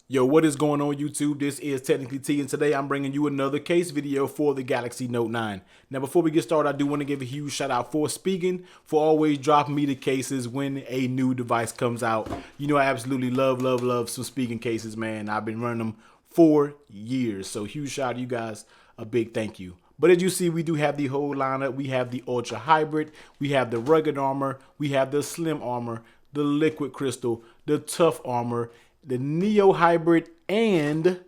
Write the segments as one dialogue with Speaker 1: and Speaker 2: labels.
Speaker 1: Yo, what is going on YouTube? This is Technically T, and today I'm bringing you another case video for the Galaxy Note 9. Now, before we get started, I do want to give a huge shout out for Spigen for always dropping me the cases when a new device comes out. You know I absolutely love some Spigen cases, man. I've been running them for years, so huge shout out to you guys. A big thank you. But as you see, we do have the whole lineup. We have the Ultra Hybrid, we have the Rugged Armor, we have the Slim Armor, the Liquid Crystal, the Tough Armor, the Neo Hybrid, and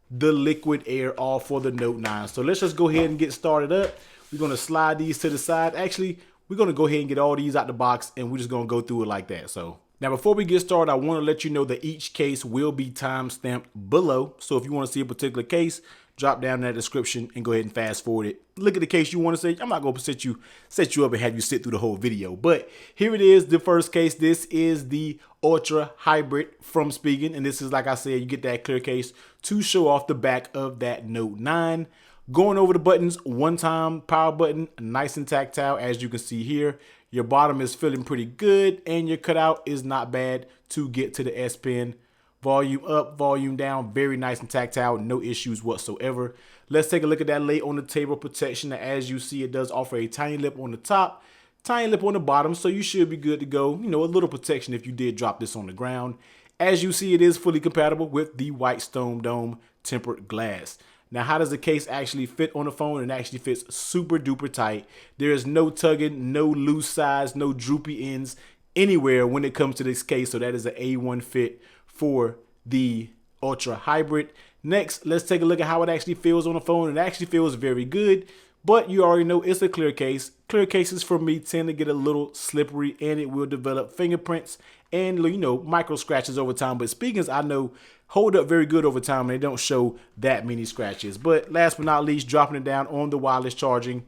Speaker 1: the Liquid Air, all for the Note 9. So let's just go ahead and get started up. We're going to slide these to the side. Actually, we're going to go ahead and get all these out the box, and we're just going to go through it like that. So now, before we get started, I want to let you know that each case will be time-stamped below. So if you want to see a particular case, drop down in that description and go ahead and fast forward it. Look at the case you want to see. I'm not going to set you up and have you sit through the whole video. But here it is, the first case. This is the Ultra Hybrid from Spigen. And this is, like I said, you get that clear case to show off the back of that Note 9. Going over the buttons, one time power button, nice and tactile, as you can see here. Your bottom is feeling pretty good, and your cutout is not bad to get to the S Pen. Volume up, volume down, very nice and tactile, no issues whatsoever. Let's take a look at that lay on the table protection. As you see, it does offer a tiny lip on the top, tiny lip on the bottom, so you should be good to go. You know, a little protection if you did drop this on the ground. As you see, it is fully compatible with the white stone dome tempered glass. Now, how does the case actually fit on the phone? It actually fits super duper tight. There is no tugging, no loose sides, no droopy ends anywhere when it comes to this case. So that is an A1 fit for the Ultra Hybrid. Next, let's take a look at how it actually feels on the phone. It actually feels very good, but you already know it's a clear case. Clear cases for me tend to get a little slippery, and it will develop fingerprints and, you know, micro scratches over time. But Spigen's, I know, hold up very good over time, and they don't show that many scratches. But last but not least, dropping it down on the wireless charging.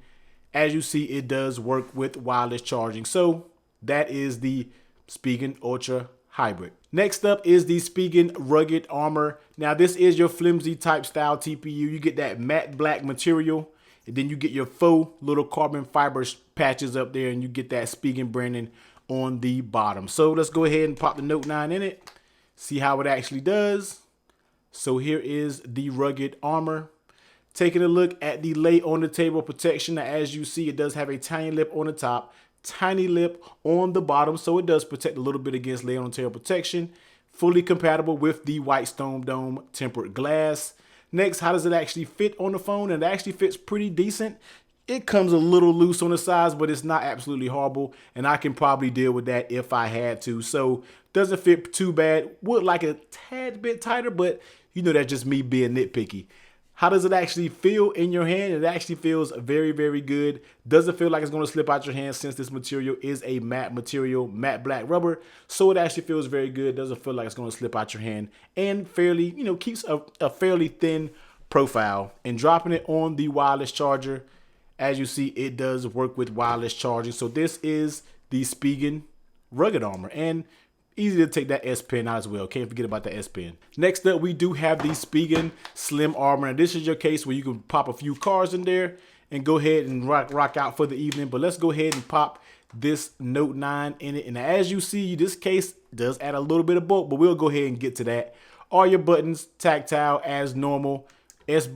Speaker 1: As you see, it does work with wireless charging. So that is the Spigen Ultra Hybrid. Next up is the Spigen Rugged Armor. Now, this is your flimsy type style TPU. You get that matte black material, and then you get your faux little carbon fiber patches up there, and you get that Spigen branding on the bottom. So let's go ahead and pop the Note 9 in it, see how it actually does. So here is the Rugged Armor. Taking a look at the lay on the table protection. Now, as you see, it does have a tiny lip on the top, tiny lip on the bottom, so it does protect a little bit against lay on the table protection. Fully compatible with the white stone dome tempered glass. Next, how does it actually fit on the phone? And it actually fits pretty decent. It comes a little loose on the sides, but it's not absolutely horrible, and I can probably deal with that if I had to. So doesn't fit too bad. Would like a tad bit tighter, but you know that's just me being nitpicky. How does it actually feel in your hand? It actually feels very, very good. Doesn't feel like it's going to slip out your hand since this material is a matte material, matte black rubber. So it actually feels very good. Doesn't feel like it's going to slip out your hand, and fairly, you know, keeps a fairly thin profile. And dropping it on the wireless charger, as you see, it does work with wireless charging. So this is the Spigen Rugged Armor, and easy to take that S Pen out as well. Can't forget about the S Pen. Next up, we do have the Spigen Slim Armor. And this is your case where you can pop a few cards in there and go ahead and rock out for the evening. But let's go ahead and pop this Note 9 in it. And as you see, this case does add a little bit of bulk, but we'll go ahead and get to that. All your buttons tactile as normal. S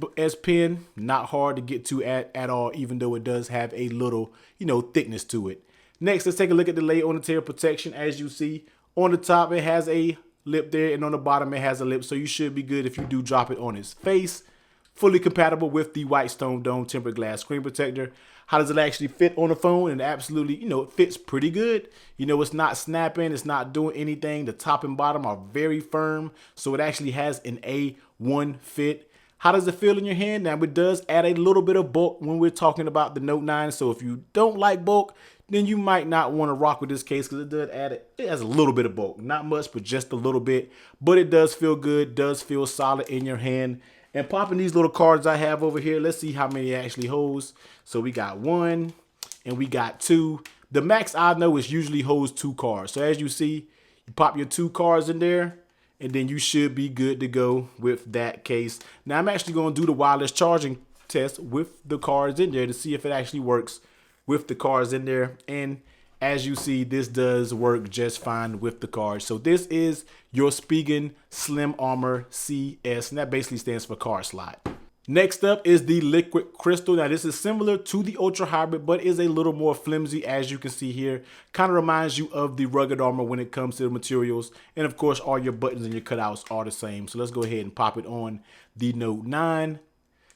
Speaker 1: Pen, not hard to get to at all, even though it does have a little, you know, thickness to it. Next, let's take a look at the lay on the table protection. As you see, on the top, it has a lip there, and on the bottom, it has a lip, so you should be good if you do drop it on his face. Fully compatible with the white stone dome tempered glass screen protector. How does it actually fit on the phone? And absolutely, you know, it fits pretty good. You know, it's not snapping, it's not doing anything. The top and bottom are very firm, so it actually has an A1 fit. How does it feel in your hand? Now, it does add a little bit of bulk when we're talking about the Note 9, so if you don't like bulk, then you might not want to rock with this case because it does add it. It has a little bit of bulk, not much, but just a little bit. But it does feel good, does feel solid in your hand. And popping these little cards I have over here, let's see how many it actually holds. So we got 1 and we got 2. The max I know is usually holds 2 cards. So as you see, you pop your 2 cards in there, and then you should be good to go with that case. Now I'm actually going to do the wireless charging test with the cards in there to see if it actually works with the cards in there, and as you see, this does work just fine with the card. So this is your Spigen Slim Armor CS, and that basically stands for card slot. Next up is the liquid crystal. Now this is similar to the ultra hybrid, but is a little more flimsy, as you can see here. Kind of reminds you of the rugged armor when it comes to the materials. And of course, all your buttons and your cutouts are the same. So let's go ahead and pop it on the Note 9.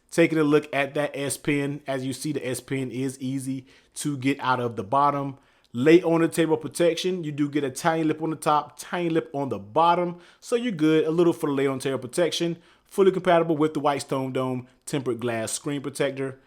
Speaker 1: Taking a look at that S Pen. As you see, the S Pen is easy to get out of the bottom. Lay on the table protection. You do get a tiny lip on the top, tiny lip on the bottom. So you're good. A little for the lay on table protection. Fully compatible with the white stone dome tempered glass screen protector.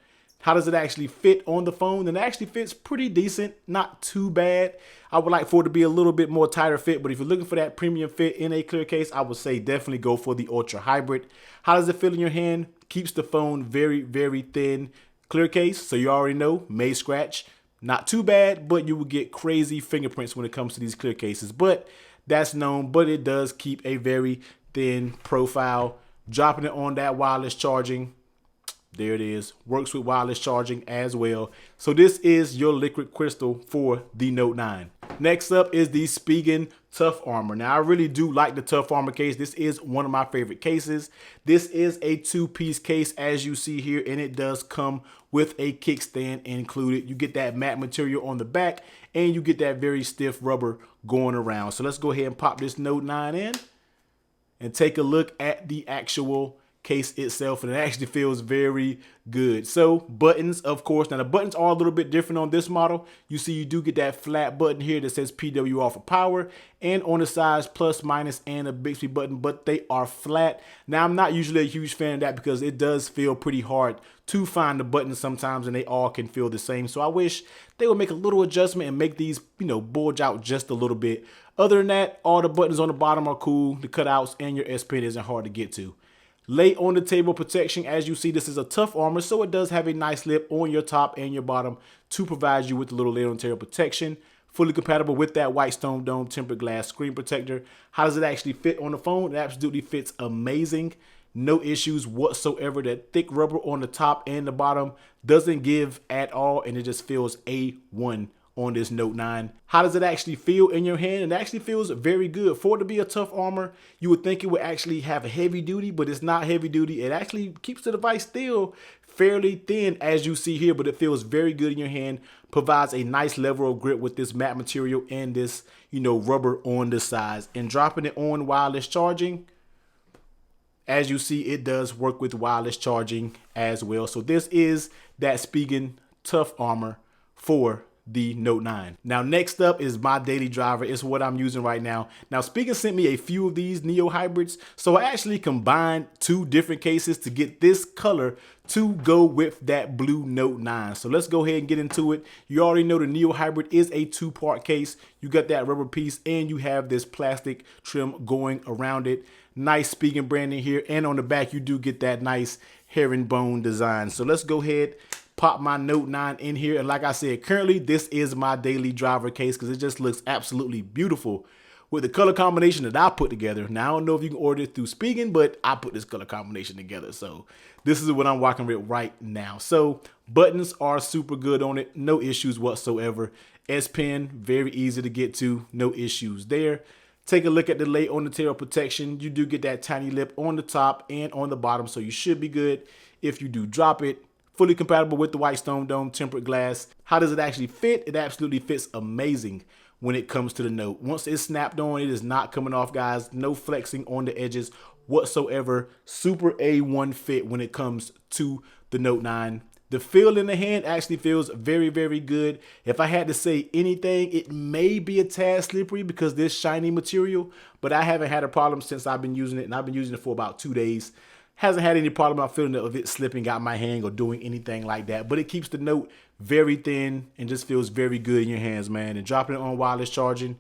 Speaker 1: How does it actually fit on the phone? And it actually fits pretty decent, not too bad. I would like for it to be a little bit more tighter fit, but if you're looking for that premium fit in a clear case, I would say definitely go for the ultra hybrid. How does it feel in your hand? Keeps the phone very, very thin. Clear case, so you already know, may scratch. Not too bad, but you will get crazy fingerprints when it comes to these clear cases. But that's known, but it does keep a very thin profile. Dropping it on that wireless charging. There it is. Works with wireless charging as well. So this is your liquid crystal for the Note 9. Next up is the Spigen Tough Armor. Now I really do like the Tough Armor case. This is one of my favorite cases. This is a two-piece case, as you see here, and it does come with a kickstand included. You get that matte material on the back, and you get that very stiff rubber going around. So let's go ahead and pop this Note 9 in and take a look at the actual case itself, and it actually feels very good. So buttons, of course. Now the buttons are a little bit different on this model. You see, you do get that flat button here that says PWR for power, and on the sides plus, minus, and a Bixby button, but they are flat. Now I'm not usually a huge fan of that because it does feel pretty hard to find the buttons sometimes, and they all can feel the same. So I wish they would make a little adjustment and make these, bulge out just a little bit. Other than that, all the buttons on the bottom are cool. The cutouts and your S Pen isn't hard to get to. Lay on the table protection. As you see, this is a tough armor, so it does have a nice lip on your top and your bottom to provide you with the little lay on the table protection. Fully compatible with that white stone dome tempered glass screen protector. How does it actually fit on the phone? It absolutely fits amazing. No issues whatsoever. That thick rubber on the top and the bottom doesn't give at all, and it just feels A1 on this Note 9. How does it actually feel in your hand? It actually feels very good. For it to be a tough armor, you would think it would actually have a heavy duty, but it's not heavy duty. It actually keeps the device still fairly thin, as you see here, but it feels very good in your hand. Provides a nice level of grip with this matte material and this, rubber on the sides. And dropping it on wireless charging, as you see, it does work with wireless charging as well. So this is that Spigen Tough Armor for the Note 9. Now next up is my daily driver. It's what I'm using right now. Now Spigen sent me a few of these Neo hybrids, so I actually combined two different cases to get this color to go with that blue Note 9. So let's go ahead and get into it. You already know the Neo hybrid is a two-part case. You got that rubber piece and you have this plastic trim going around it. Nice Spigen branding here, and on the back you do get that nice herringbone design. So let's go ahead, pop my Note 9 in here, and like I said, currently this is my daily driver case because it just looks absolutely beautiful with the color combination that I put together. Now I don't know if you can order it through Spigen, but I put this color combination together, so this is what I'm rocking with right now. So buttons are super good on it, no issues whatsoever. S Pen, very easy to get to, no issues there. Take a look at the lay on the table protection. You do get that tiny lip on the top and on the bottom, so you should be good if you do drop it. Fully compatible with the white stone dome tempered glass. How does it actually fit? It absolutely fits amazing when it comes to the Note. Once it's snapped on, it is not coming off, guys. No flexing on the edges whatsoever. Super A1 fit when it comes to the Note 9. The feel in the hand actually feels very, very good. If I had to say anything, it may be a tad slippery because this shiny material, but I haven't had a problem since I've been using it, and I've been using it for about 2 days. Hasn't had any problem about feeling of it slipping out my hand or doing anything like that, but it keeps the Note very thin and just feels very good in your hands, man. And dropping it on wireless charging,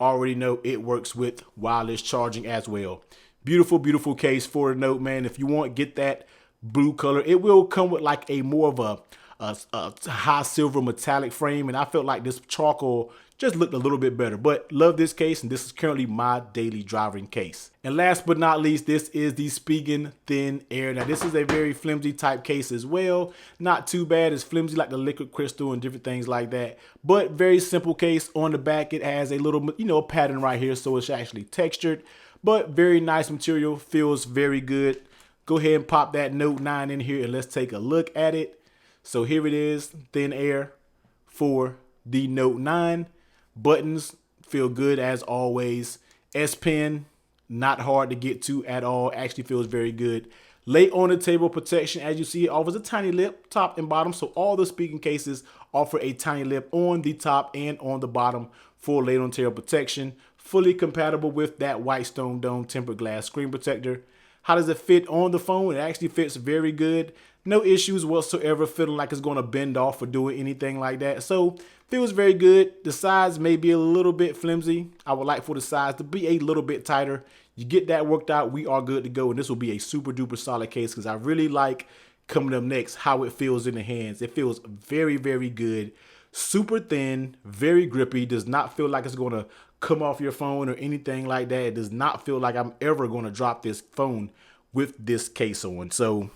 Speaker 1: already know it works with wireless charging as well. Beautiful, beautiful case for the Note, man. If you want, get that blue color. It will come with like a more of a high silver metallic frame, and I felt like this charcoal just looked a little bit better. But love this case, and this is currently my daily driving case. And last but not least, this is the Spigen Thin Air. Now this is a very flimsy type case as well. Not too bad. It's flimsy like the liquid crystal and different things like that. But very simple case. On the back it has a little, pattern right here, so it's actually textured. But very nice material, feels very good. Go ahead and pop that Note 9 in here and let's take a look at it. So here it is, Thin Air for the Note 9. Buttons feel good as always. S Pen, not hard to get to at all. Actually feels very good. Lay on the table protection, as you see, it offers a tiny lip, top and bottom. So all the Spigen cases offer a tiny lip on the top and on the bottom for lay on table protection. Fully compatible with that white stone dome tempered glass screen protector. How does it fit on the phone? It actually fits very good. No issues whatsoever, feeling like it's going to bend off or doing anything like that. So feels very good. The size may be a little bit flimsy. I would like for the size to be a little bit tighter. You get that worked out, we are good to go. And this will be a super duper solid case because I really like, coming up next, how it feels in the hands. It feels very, very good. Super thin, very grippy. Does not feel like it's going to come off your phone or anything like that. It does not feel like I'm ever going to drop this phone with this case on. So,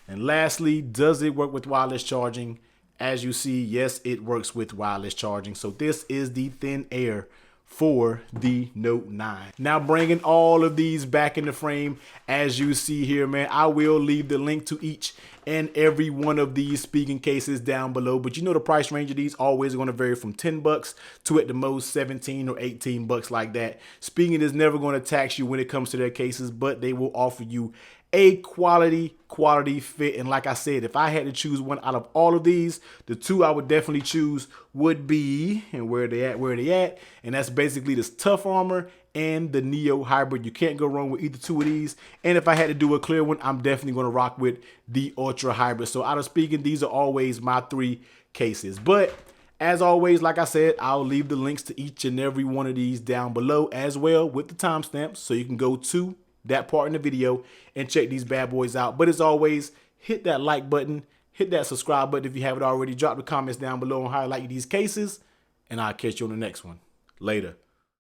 Speaker 1: and lastly, does it work with wireless charging? As you see, yes, it works with wireless charging. So this is the Thin Air for the Note 9. Now bringing all of these back in the frame, as you see here, man, I will leave the link to each and every one of these Spigen cases down below. But the price range of these always going to vary from 10 bucks to at the most 17 or 18 bucks like that. Spigen is never going to tax you when it comes to their cases, but they will offer you a quality fit. And like I said, if I had to choose one out of all of these, the two I would definitely choose would be, and where they at, and that's basically this Tough Armor and the Neo Hybrid. You can't go wrong with either two of these. And if I had to do a clear one, I'm definitely going to rock with the Ultra Hybrid. So out of Spigen, these are always my three cases. But as always, like I said, I'll leave the links to each and every one of these down below as well with the timestamps, so you can go to that part in the video and check these bad boys out. But as always, hit that like button, hit that subscribe button if you haven't already. Drop the comments down below on how I like these cases, and I'll catch you on the next one. Later.